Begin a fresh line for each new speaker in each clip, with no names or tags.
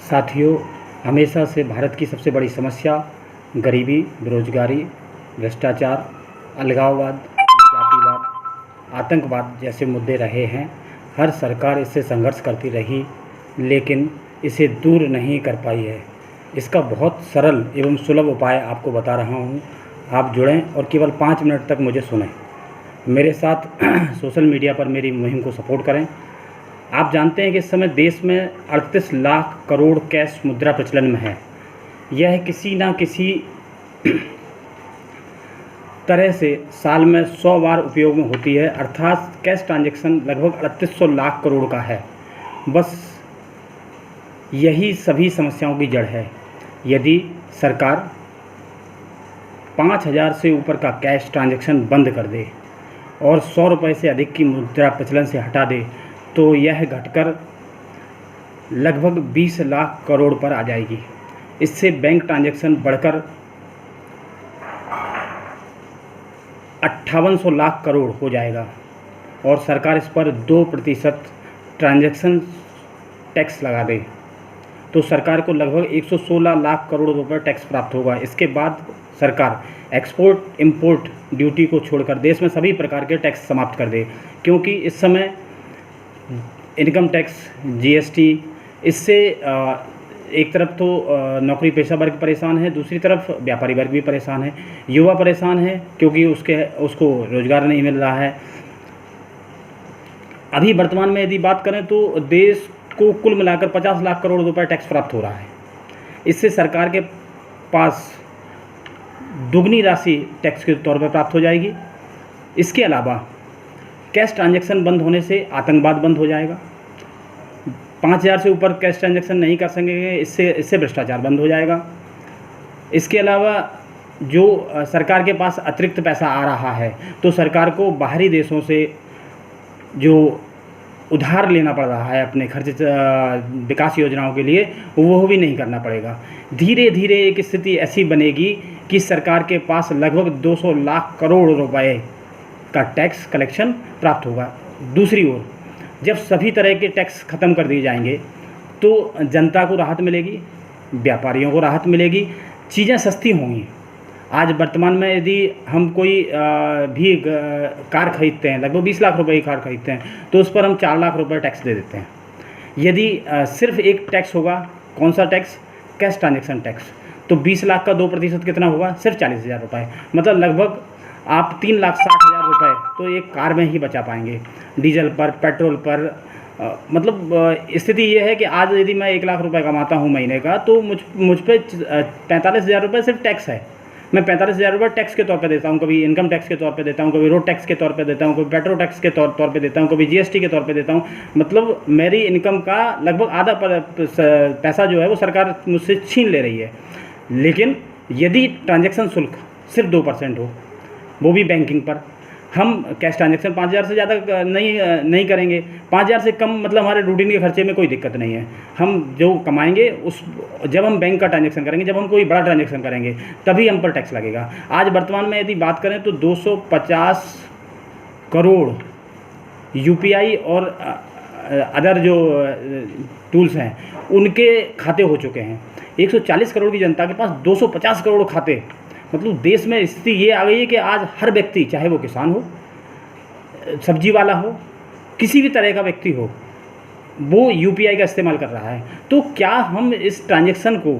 साथियों, हमेशा से भारत की सबसे बड़ी समस्या गरीबी, बेरोजगारी, भ्रष्टाचार, अलगाववाद, जातिवाद, आतंकवाद जैसे मुद्दे रहे हैं। हर सरकार इससे संघर्ष करती रही, लेकिन इसे दूर नहीं कर पाई है। इसका बहुत सरल एवं सुलभ उपाय आपको बता रहा हूँ। आप जुड़ें और केवल 5 मिनट तक मुझे सुनें। मेरे साथ सोशल मीडिया पर मेरी मुहिम को सपोर्ट करें। आप जानते हैं कि इस समय देश में 38 लाख करोड़ कैश मुद्रा प्रचलन में है। यह किसी न किसी तरह से साल में 100 बार उपयोग में होती है, अर्थात कैश ट्रांजैक्शन लगभग 3800 लाख करोड़ का है। बस यही सभी समस्याओं की जड़ है। यदि सरकार 5000 से ऊपर का कैश ट्रांजैक्शन बंद कर दे और 100 रुपये से अधिक की मुद्रा प्रचलन से हटा दे, तो यह घटकर लगभग 20 लाख करोड़ पर आ जाएगी। इससे बैंक ट्रांजैक्शन बढ़कर 5800 लाख करोड़ हो जाएगा और सरकार इस पर 2% ट्रांजैक्शन टैक्स लगा दे, तो सरकार को लगभग 116 लाख करोड़ रुपए टैक्स प्राप्त होगा। इसके बाद सरकार एक्सपोर्ट इंपोर्ट ड्यूटी को छोड़कर देश में सभी प्रकार के टैक्स समाप्त कर दे, क्योंकि इस समय इनकम टैक्स, जीएसटी, इससे एक तरफ तो नौकरी पेशा वर्ग परेशान है, दूसरी तरफ व्यापारी वर्ग भी परेशान है, युवा परेशान है क्योंकि उसको रोज़गार नहीं मिल रहा है। अभी वर्तमान में यदि बात करें तो देश को कुल मिलाकर 50 लाख करोड़ रुपए टैक्स प्राप्त हो रहा है। इससे सरकार के पास दुगनी राशि टैक्स के तौर पर प्राप्त हो जाएगी। इसके अलावा कैश ट्रांजैक्शन बंद होने से आतंकवाद बंद हो जाएगा। 5000 से ऊपर कैश ट्रांजैक्शन नहीं कर सकेंगे, इससे भ्रष्टाचार बंद हो जाएगा। इसके अलावा जो सरकार के पास अतिरिक्त पैसा आ रहा है, तो सरकार को बाहरी देशों से जो उधार लेना पड़ रहा है अपने खर्च विकास योजनाओं के लिए, वो भी नहीं करना पड़ेगा। धीरे धीरे एक स्थिति ऐसी बनेगी कि सरकार के पास लगभग 200 लाख करोड़ रुपए का टैक्स कलेक्शन प्राप्त होगा। दूसरी ओर जब सभी तरह के टैक्स ख़त्म कर दिए जाएंगे, तो जनता को राहत मिलेगी, व्यापारियों को राहत मिलेगी, चीज़ें सस्ती होंगी। आज वर्तमान में यदि हम कोई भी कार खरीदते हैं, लगभग 20 लाख रुपए की कार खरीदते हैं, तो उस पर हम 4 लाख रुपए टैक्स दे देते हैं। यदि सिर्फ एक टैक्स होगा, कौन सा टैक्स? कैश ट्रांजैक्शन टैक्स, तो 20 लाख का 2% कितना होगा? सिर्फ 40,000 रुपये। मतलब लगभग आप 3,60,000 रुपये तो एक कार में ही बचा पाएंगे, डीजल पर, पेट्रोल पर। मतलब स्थिति ये है कि आज यदि मैं 1 लाख रुपए कमाता हूँ महीने का, तो मुझ पर 45,000 रुपये सिर्फ टैक्स है। मैं 45,000 रुपये टैक्स के तौर पे देता हूँ, कभी इनकम टैक्स के तौर पे देता हूँ, कभी रोड टैक्स के तौर पे देता हूँ, कभी पेट्रोल टैक्स के तौर पे देता हूँ, कभी जीएसटी के तौर पे देता हूँ। मतलब मेरी इनकम का लगभग आधा पैसा जो है वो सरकार मुझसे छीन ले रही है। लेकिन यदि ट्रांजैक्शन शुल्क सिर्फ 2% हो, वो भी बैंकिंग पर, हम कैश ट्रांजैक्शन 5000 से ज़्यादा नहीं करेंगे। 5000 से कम मतलब हमारे रूटीन के खर्चे में कोई दिक्कत नहीं है। हम जो कमाएंगे जब हम बैंक का ट्रांजैक्शन करेंगे, जब हम कोई बड़ा ट्रांजैक्शन करेंगे, तभी हम पर टैक्स लगेगा। आज वर्तमान में यदि बात करें तो 250 करोड़ यूपीआई और अदर जो टूल्स हैं उनके खाते हो चुके हैं। 140 करोड़ की जनता के पास 250 करोड़ खाते। मतलब देश में स्थिति ये आ गई है कि आज हर व्यक्ति, चाहे वो किसान हो, सब्जी वाला हो, किसी भी तरह का व्यक्ति हो, वो यूपीआई का इस्तेमाल कर रहा है। तो क्या हम इस ट्रांजैक्शन को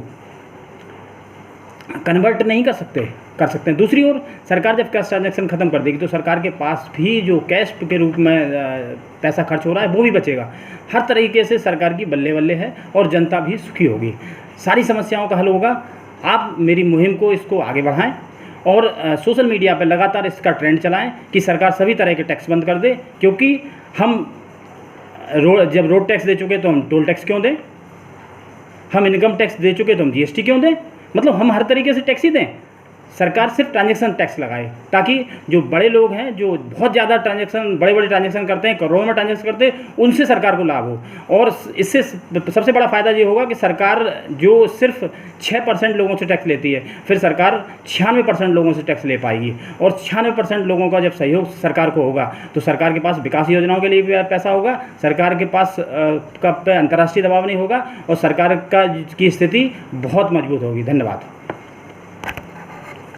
कन्वर्ट नहीं कर सकते हैं? दूसरी ओर सरकार जब कैश ट्रांजैक्शन ख़त्म कर देगी, तो सरकार के पास भी जो कैश के रूप में पैसा खर्च हो रहा है वो भी बचेगा। हर तरीके से सरकार की बल्ले बल्ले है और जनता भी सुखी होगी। सारी समस्याओं का हल होगा। आप मेरी मुहिम को इसको आगे बढ़ाएं और सोशल मीडिया पर लगातार इसका ट्रेंड चलाएं कि सरकार सभी तरह के टैक्स बंद कर दे। क्योंकि हम जब रोड टैक्स दे चुके तो हम टोल टैक्स क्यों दें? हम इनकम टैक्स दे चुके तो हम जीएसटी क्यों दें? मतलब हम हर तरीके से टैक्स ही दें। सरकार सिर्फ ट्रांजैक्शन टैक्स लगाए, ताकि जो बड़े लोग हैं, जो बहुत ज़्यादा ट्रांजैक्शन, बड़े ट्रांजैक्शन करते हैं, करोड़ों में ट्रांजैक्शन करते हैं, उनसे सरकार को लाभ हो। और इससे सबसे बड़ा फ़ायदा ये होगा कि सरकार जो सिर्फ 6% लोगों से टैक्स लेती है, फिर सरकार 96% लोगों से टैक्स ले पाएगी। और 96% लोगों का जब सहयोग सरकार को होगा तो सरकार के पास विकास योजनाओं के लिए भी पैसा होगा, सरकार के पास अंतर्राष्ट्रीय दबाव नहीं होगा और सरकार की स्थिति बहुत मजबूत होगी। धन्यवाद।